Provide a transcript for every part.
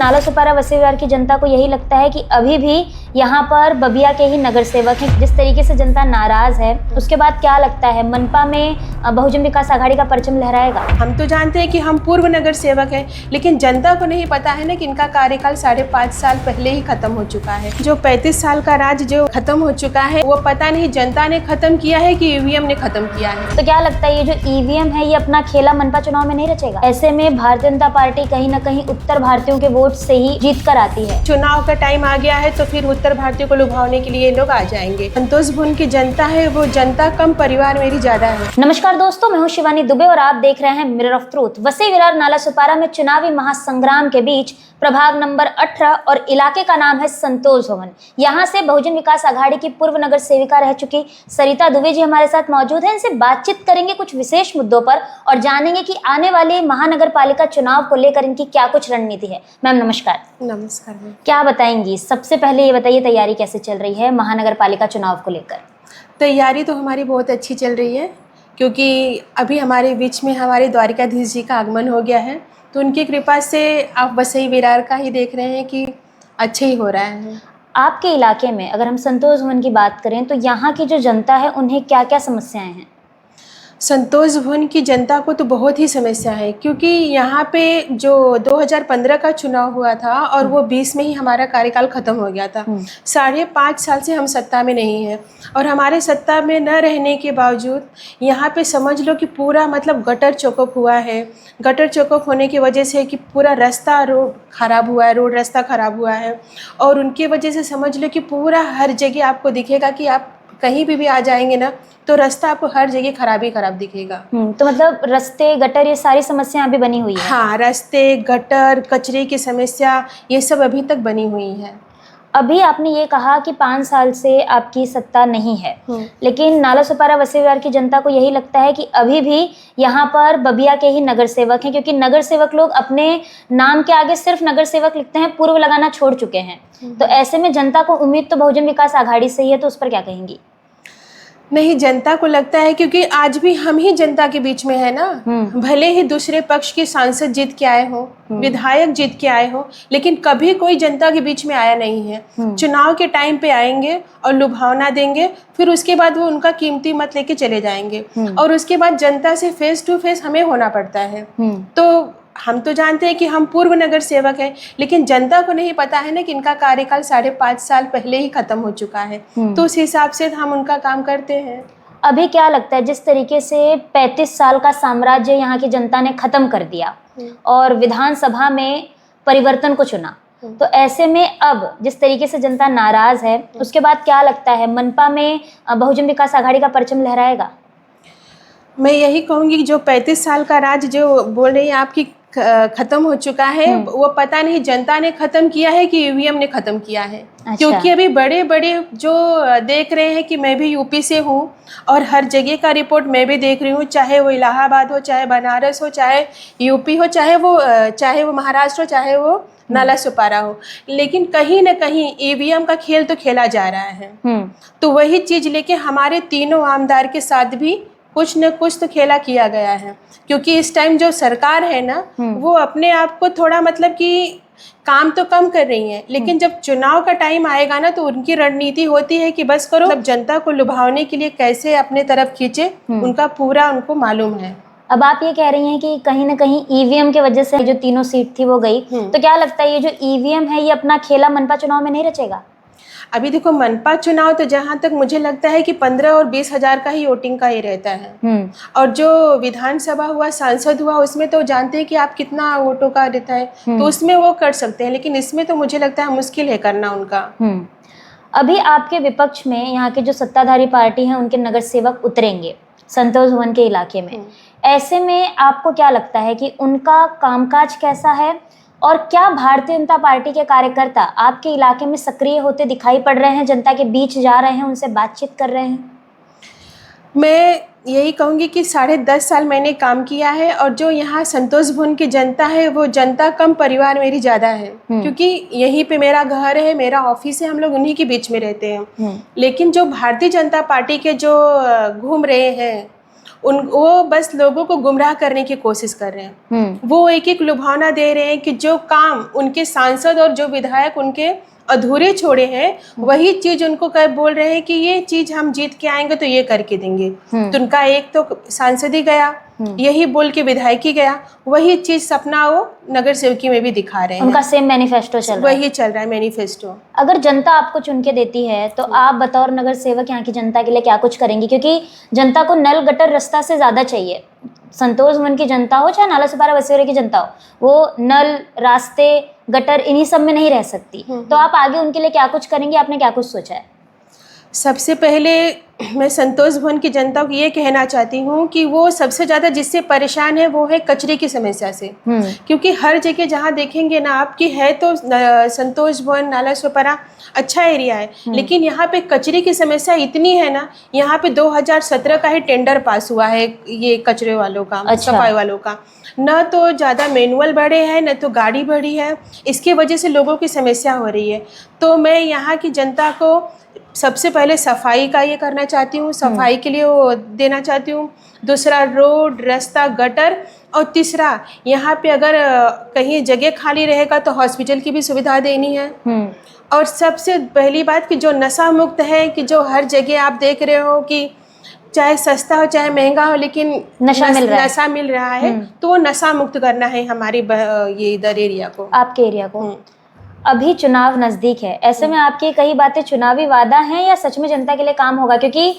नाला सुपारा वसी विहार की जनता को यही लगता है कि अभी भी यहाँ पर बबिया के ही नगर सेवक हैं। जिस तरीके से जनता नाराज है, उसके बाद क्या लगता है मनपा में बहुजन विकास आघाड़ी का परचम लहराएगा? हम तो जानते हैं कि हम पूर्व नगर सेवक हैं, लेकिन जनता को नहीं पता है ना कि इनका कार्यकाल 5.5 साल पहले ही खत्म हो चुका है। जो 35 साल का राज जो खत्म हो चुका है, वो पता नहीं जनता ने खत्म किया है कि ईवीएम ने खत्म किया है। तो क्या लगता है ये जो ईवीएम है, ये अपना खेला मनपा चुनाव में नहीं रचेगा? ऐसे में भारतीय जनता पार्टी कहीं न कहीं उत्तर भारतीयों के वोट से ही जीत कर आती है। चुनाव का टाइम आ गया है तो फिर उत्तर भारतीयों को लुभाने के लिए लोग आ जाएंगे। संतोष भवन की जनता है, वो जनता कम, परिवार मेरी ज्यादा है। नमस्कार दोस्तों, मैं हूं शिवानी दुबे और आप देख रहे हैं मिरर ऑफ ट्रूथ। वसी विरार नाला सुपारा में चुनावी महासंग्राम के बीच प्रभाग नंबर 18 और इलाके का नाम है संतोष भवन। यहाँ से बहुजन विकास आघाड़ी की पूर्व नगर सेविका रह चुकी सरिता दुबे जी हमारे साथ मौजूद हैं। इनसे बातचीत करेंगे कुछ विशेष मुद्दों पर और जानेंगे कि आने वाले महानगर पालिका चुनाव को लेकर इनकी क्या कुछ रणनीति है। मैम नमस्कार। नमस्कार मैम। क्या बताएंगी? सबसे पहले ये बताइए, तैयारी कैसे चल रही है महानगर पालिका चुनाव को लेकर? तैयारी तो हमारी बहुत अच्छी चल रही है, क्योंकि अभी हमारे बीच में हमारे द्वारिकाधीश जी का आगमन हो गया है, तो उनकी कृपा से आप वसई विरार का ही देख रहे हैं कि अच्छे ही हो रहा है। आपके इलाके में अगर हम संतोष भवन की बात करें तो यहाँ की जो जनता है उन्हें क्या क्या समस्याएं हैं? संतोष भवन की जनता को तो बहुत ही समस्या है, क्योंकि यहाँ पे जो 2015 का चुनाव हुआ था और वो 20 में ही हमारा कार्यकाल ख़त्म हो गया था। 5.5 साल से हम सत्ता में नहीं हैं, और हमारे सत्ता में न रहने के बावजूद यहाँ पे समझ लो कि पूरा मतलब गटर चौकअप हुआ है। गटर चौकअप होने की वजह से कि पूरा रास्ता रोड ख़राब हुआ है, रोड रास्ता ख़राब हुआ है, और उनकी वजह से समझ लो कि पूरा हर जगह आपको दिखेगा कि आप कहीं भी आ जाएंगे ना तो रास्ता आपको हर जगह खराब ही खराब दिखेगा। तो मतलब रास्ते, गटर, ये सारी समस्या अभी बनी हुई है? हाँ, रास्ते, गटर, कचरे की समस्या, ये सब अभी तक बनी हुई है। अभी आपने ये कहा कि 5 साल से आपकी सत्ता नहीं है, लेकिन नाला सुपारा वसी विहार की जनता को यही लगता है कि अभी भी यहाँ पर बबिया के ही नगर सेवक हैं, क्योंकि नगर सेवक लोग अपने नाम के आगे सिर्फ नगर सेवक लिखते हैं, पूर्व लगाना छोड़ चुके हैं। तो ऐसे में जनता को उम्मीद तो बहुजन विकास आघाड़ी से ही है, तो उस पर क्या कहेंगी? नहीं, जनता को लगता है क्योंकि आज भी हम ही जनता के बीच में है ना। भले ही दूसरे पक्ष के सांसद जीत के आए हो, विधायक जीत के आए हो, लेकिन कभी कोई जनता के बीच में आया नहीं है। चुनाव के टाइम पे आएंगे और लुभावना देंगे, फिर उसके बाद वो उनका कीमती मत लेके चले जाएंगे, और उसके बाद जनता से फेस टू फेस हमें होना पड़ता है। तो हम तो जानते हैं कि हम पूर्व नगर सेवक हैं, लेकिन जनता को नहीं पता है ना कि इनका कार्यकाल 5.5 साल पहले ही खत्म हो चुका है। तो उस हिसाब से हम उनका काम करते हैं। अभी क्या लगता है, जिस तरीके से 35 साल का साम्राज्य यहाँ की जनता ने खत्म कर दिया और विधानसभा में परिवर्तन को चुना, तो ऐसे में अब जिस तरीके से जनता नाराज है, उसके बाद क्या लगता है मनपा में बहुजन विकास आघाड़ी का परचम लहराएगा? मैं यही कहूँगी कि जो 35 साल का राज जो बोल रही है आपकी खत्म हो चुका है, वो पता नहीं जनता ने खत्म किया है कि ईवीएम ने खत्म किया है। अच्छा। क्योंकि अभी बड़े बड़े जो देख रहे हैं कि मैं भी यूपी से हूँ और हर जगह का रिपोर्ट मैं भी देख रही हूँ, चाहे वो इलाहाबाद हो, चाहे बनारस हो, चाहे यूपी हो, चाहे वो महाराष्ट्र हो, चाहे वो नाला सुपारा हो, लेकिन कहीं न कहीं ईवीएम का खेल तो खेला जा रहा है। तो वही चीज़ लेके हमारे तीनों आमदार के साथ भी कुछ न कुछ तो खेला किया गया है, क्योंकि इस टाइम जो सरकार है ना, वो अपने आप को थोड़ा मतलब कि काम तो कम कर रही है, लेकिन जब चुनाव का टाइम आएगा ना तो उनकी रणनीति होती है कि बस करो, मतलब जनता को लुभाने के लिए कैसे अपने तरफ खींचे, उनका पूरा उनको मालूम है। अब आप ये कह रही हैं कि कहीं ना कहीं ईवीएम की वजह से जो तीनों सीट थी वो गई, तो क्या लगता है ये जो ईवीएम है ये अपना खेला मनपा चुनाव में नहीं रचेगा? अभी देखो, मनपा चुनाव तो जहाँ तक मुझे लगता है कि 15 और 20 हजार का ही वोटिंग का ही रहता है, और जो विधानसभा हुआ, सांसद हुआ, उसमें तो जानते हैं कि आप कितना वोटों का रहता है, तो उसमें वो कर सकते हैं, लेकिन इसमें तो मुझे लगता है मुश्किल है करना उनका। अभी आपके विपक्ष में यहाँ के जो सत्ताधारी पार्टी है उनके नगर सेवक उतरेंगे संतोष भवन के इलाके में, ऐसे में आपको क्या लगता है कि उनका कामकाज कैसा है, और क्या भारतीय जनता पार्टी के कार्यकर्ता आपके इलाके में सक्रिय होते दिखाई पड़ रहे हैं, जनता के बीच जा रहे हैं, उनसे बातचीत कर रहे हैं? मैं यही कहूँगी कि 10.5 साल मैंने काम किया है, और जो यहाँ संतोष भवन की जनता है, वो जनता कम, परिवार मेरी ज़्यादा है, क्योंकि यहीं पे मेरा घर है, मेरा ऑफिस है, हम लोग उन्हीं के बीच में रहते हैं। लेकिन जो भारतीय जनता पार्टी के जो घूम रहे हैं, वो बस लोगों को गुमराह करने की कोशिश कर रहे हैं। वो एक एक लुभावना दे रहे हैं कि जो काम उनके सांसद और जो विधायक उनके अधूरे छोड़े हैं, वही चीज उनको बोल रहे हैं कि ये चीज हम जीत के आएंगे तो ये करके देंगे। तो उनका एक तो सांसद ही गया, यही बोल के विधायक ही गया, वही चीज सपना वो नगर सेवकी में भी दिखा रहे हैं। उनका सेम मैनिफेस्टो चल रहा है, वही चल रहा है मैनिफेस्टो। अगर जनता आपको चुन के देती है तो आप बतौर नगर सेवक यहाँ की जनता के लिए क्या कुछ करेंगी? क्योंकि जनता को नल गटर रास्ता से ज्यादा चाहिए। संतोष वन की जनता हो चाहे नालासोपारा वसेरे की जनता हो, वो नल, रास्ते, गटर इन्हीं सब में नहीं रह सकती। तो आप आगे उनके लिए क्या कुछ करेंगे? आपने क्या कुछ सोचा है? सबसे पहले मैं संतोष भवन की जनता को ये कहना चाहती हूँ कि वो सबसे ज़्यादा जिससे परेशान है वो है कचरे की समस्या से। क्योंकि हर जगह जहाँ देखेंगे ना आपकी है तो संतोष भवन, नालासोपारा अच्छा एरिया है, लेकिन यहाँ पे कचरे की समस्या इतनी है ना। यहाँ पे 2017 का ही टेंडर पास हुआ है ये कचरे वालों का, सफाई वालों का। न तो ज़्यादा मैनुअल बढ़े हैं, न तो गाड़ी बढ़ी है, इसकी वजह से लोगों की समस्या हो रही है। तो मैं यहाँ की जनता को सबसे पहले सफाई का ये करना चाहती हूँ, सफाई के लिए वो देना चाहती हूँ। दूसरा रोड, रास्ता, गटर, और तीसरा यहाँ पे अगर कहीं जगह खाली रहेगा तो हॉस्पिटल की भी सुविधा देनी है। और सबसे पहली बात कि जो नशा मुक्त है, कि जो हर जगह आप देख रहे हो कि चाहे सस्ता हो चाहे महंगा हो लेकिन नशा मिल रहा है, तो वो नशा मुक्त करना है हमारी ये इधर एरिया को, आपके एरिया को। अभी चुनाव नजदीक है, ऐसे में आपकी कई बातें चुनावी वादा हैं या सच में जनता के लिए काम होगा? क्योंकि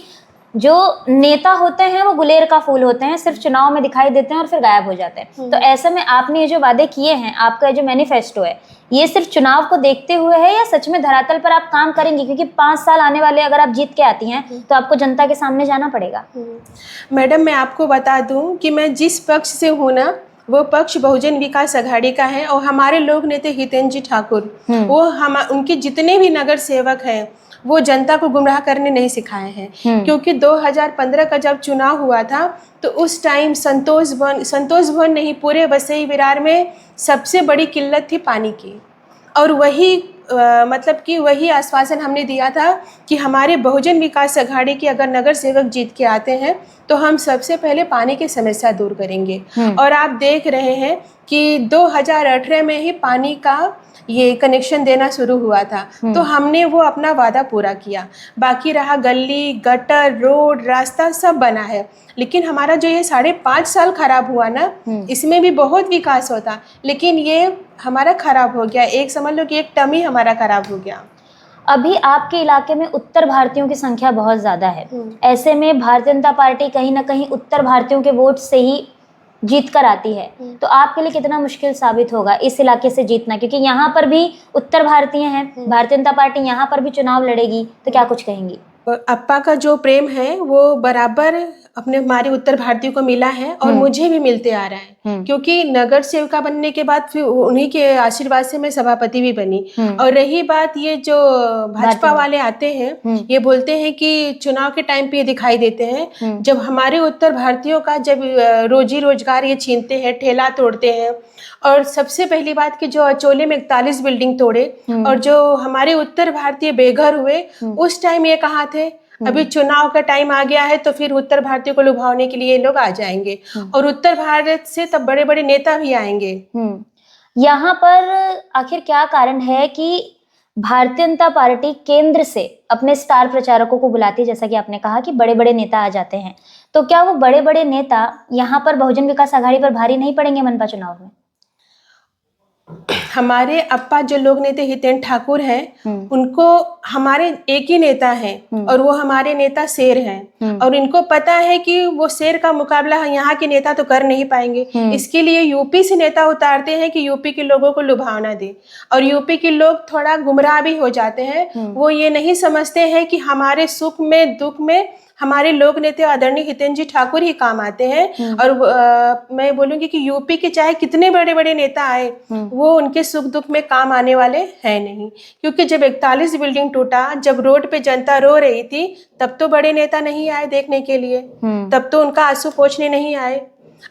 जो नेता होते हैं वो गुलेर का फूल होते हैं, सिर्फ चुनाव में दिखाई देते हैं और फिर गायब हो जाते हैं। तो ऐसे में आपने ये जो वादे किए हैं, आपका जो मैनिफेस्टो है, ये सिर्फ चुनाव को देखते हुए है या सच में धरातल पर आप काम करेंगी? क्योंकि 5 साल आने वाले अगर आप जीत के आती हैं तो आपको जनता के सामने जाना पड़ेगा। मैडम, मैं आपको बता दूं कि मैं जिस पक्ष से हूँ ना, वो पक्ष बहुजन विकास अघाड़ी का है। और हमारे लोक नेता हितेंद्र जी ठाकुर, वो उनके जितने भी नगर सेवक हैं वो जनता को गुमराह करने नहीं सिखाए हैं। क्योंकि 2015 का जब चुनाव हुआ था तो उस टाइम संतोष भवन नहीं, पूरे वसई विरार में सबसे बड़ी किल्लत थी पानी की। और वही मतलब कि वही आश्वासन हमने दिया था कि हमारे बहुजन विकास अघाड़ी के अगर नगर सेवक जीत के आते हैं तो हम सबसे पहले पानी की समस्या दूर करेंगे। और आप देख रहे हैं कि 2018 में ही पानी का ये कनेक्शन देना शुरू हुआ था, तो हमने वो अपना वादा पूरा किया। बाकी रहा गली, गटर, रोड, रास्ता सब बना है, लेकिन हमारा जो ये 5.5 साल खराब हुआ ना, इसमें भी बहुत विकास होता, लेकिन ये हमारा खराब हो गया। एक समझ लो कि एक टर्म ही हमारा खराब हो गया। अभी आपके इलाके में उत्तर भारतीयों की संख्या बहुत ज़्यादा है, ऐसे में भारतीय जनता पार्टी कहीं ना कहीं उत्तर भारतीयों के वोट से ही जीत कर आती है, तो आपके लिए कितना मुश्किल साबित होगा इस इलाके से जीतना? क्योंकि यहाँ पर भी उत्तर भारतीय हैं, भारतीय जनता पार्टी यहाँ पर भी चुनाव लड़ेगी, तो क्या कुछ कहेंगी? अप्पा का जो प्रेम है वो बराबर अपने हमारे उत्तर भारतीयों को मिला है और मुझे भी मिलते आ रहा है। क्योंकि नगर सेविका बनने के बाद फिर उन्हीं के आशीर्वाद से मैं सभापति भी बनी। और रही बात ये जो भाजपा वाले आते हैं, ये बोलते हैं कि चुनाव के टाइम पे ये दिखाई देते हैं, जब हमारे उत्तर भारतीयों का जब रोजी रोजगार ये छीनते हैं, ठेला तोड़ते हैं। और सबसे पहली बात कि जो अचोले में 41 बिल्डिंग तोड़े और जो हमारे उत्तर भारतीय बेघर हुए, उस टाइम ये कहाँ थे? अभी चुनाव का टाइम आ गया है तो फिर उत्तर भारतीय को लुभावने के लिए ये लोग आ जाएंगे और उत्तर भारत से तब बड़े बड़े नेता भी आएंगे। यहाँ पर आखिर क्या कारण है कि भारतीय जनता पार्टी केंद्र से अपने स्टार प्रचारकों को बुलाती है? जैसा कि आपने कहा कि बड़े बड़े नेता आ जाते हैं, तो क्या वो बड़े बड़े नेता यहाँ पर बहुजन विकास अघाड़ी पर भारी नहीं पड़ेंगे मनपा चुनाव में? हमारे अप्पा जो लोग नेता हितेंद्र ठाकुर हैं, उनको हमारे एक ही नेता हैं और वो हमारे नेता शेर हैं। और इनको पता है कि वो शेर का मुकाबला यहाँ के नेता तो कर नहीं पाएंगे, इसके लिए यूपी से नेता उतारते हैं कि यूपी के लोगों को लुभावना दे। और यूपी के लोग थोड़ा गुमराह भी हो जाते हैं, वो ये नहीं समझते हैं कि हमारे सुख में दुख में हमारे लोक नेता आदरणीय हितेंद्र जी ठाकुर ही काम आते हैं। और मैं बोलूंगी कि यूपी के चाहे कितने बड़े बड़े नेता आए, वो उनके सुख दुख में काम आने वाले हैं नहीं। क्योंकि जब 41 बिल्डिंग टूटा, जब रोड पे जनता रो रही थी, तब तो बड़े नेता नहीं आए देखने के लिए, तब तो उनका आंसू पोंछने नहीं आए।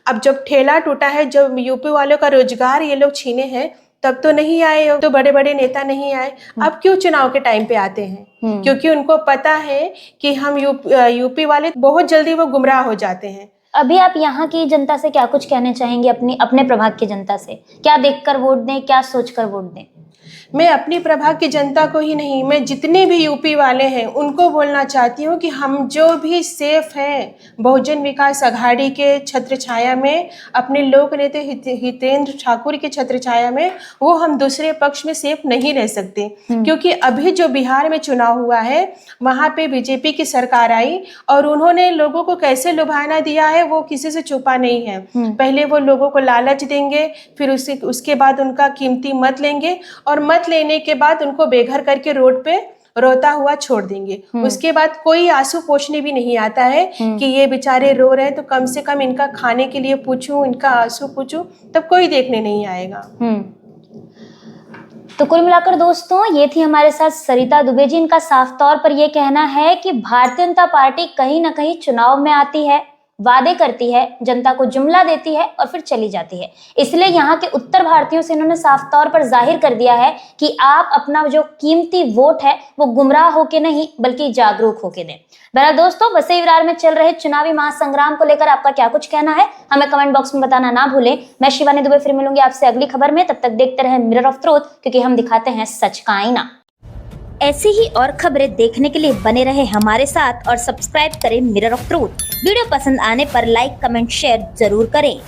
अब जब ठेला टूटा है, जब यूपी वालों का रोजगार ये लोग छीने हैं, तब तो नहीं आए, तो बड़े बड़े नेता नहीं आए। अब क्यों चुनाव के टाइम पे आते हैं? क्योंकि उनको पता है कि हम यूपी वाले बहुत जल्दी वो गुमराह हो जाते हैं। अभी आप यहाँ की जनता से क्या कुछ कहना चाहेंगे, अपने प्रभाग की जनता से? क्या देखकर वोट दें, क्या सोचकर वोट दें? मैं अपनी प्रभाग की जनता को ही नहीं, मैं जितने भी यूपी वाले हैं उनको बोलना चाहती हूँ कि हम जो भी सेफ हैं बहुजन विकास आघाड़ी के छत्र छाया में, अपने लोक नेता हितेंद्र ठाकुर के छत्र छाया में, वो हम दूसरे पक्ष में सेफ नहीं रह सकते। क्योंकि अभी जो बिहार में चुनाव हुआ है वहाँ पे बीजेपी की सरकार आई और उन्होंने लोगों को कैसे लुभाना दिया है वो किसी से छुपा नहीं है। पहले वो लोगों को लालच देंगे, फिर उसके बाद उनका कीमती मत लेंगे और मत लेने के बाद उनको बेघर करके रोड पे रोता हुआ छोड़ देंगे। उसके बाद कोई आंसू पोंछने भी नहीं आता है कि ये बेचारे रो रहे हैं तो कम से कम इनका खाने के लिए पूछूं, इनका आंसू पूछूं, तब कोई देखने नहीं आएगा। तो कुल मिलाकर दोस्तों ये थी हमारे साथ सरिता दुबे जी। इनका साफ तौर पर यह कहना है कि भारतीय जनता पार्टी कहीं ना कहीं चुनाव में आती है, वादे करती है, जनता को जुमला देती है और फिर चली जाती है। इसलिए यहाँ के उत्तर भारतीयों से इन्होंने साफ तौर पर जाहिर कर दिया है कि आप अपना जो कीमती वोट है वो गुमराह होके नहीं बल्कि जागरूक होके दें। बहरहाल दोस्तों, वसई विरार में चल रहे चुनावी महासंग्राम को लेकर आपका क्या कुछ कहना है हमें कमेंट बॉक्स में बताना ना भूलें। मैं शिवानी दुबे फिर मिलूंगी आपसे अगली खबर में। तब तक देखते रहें मिरर ऑफ ट्रूथ, क्योंकि हम दिखाते हैं सच का आईना। ऐसी ही और खबरें देखने के लिए बने रहे हमारे साथ और सब्सक्राइब करें मिरर ऑफ ट्रूथ। वीडियो पसंद आने पर लाइक, कमेंट, शेयर जरूर करें।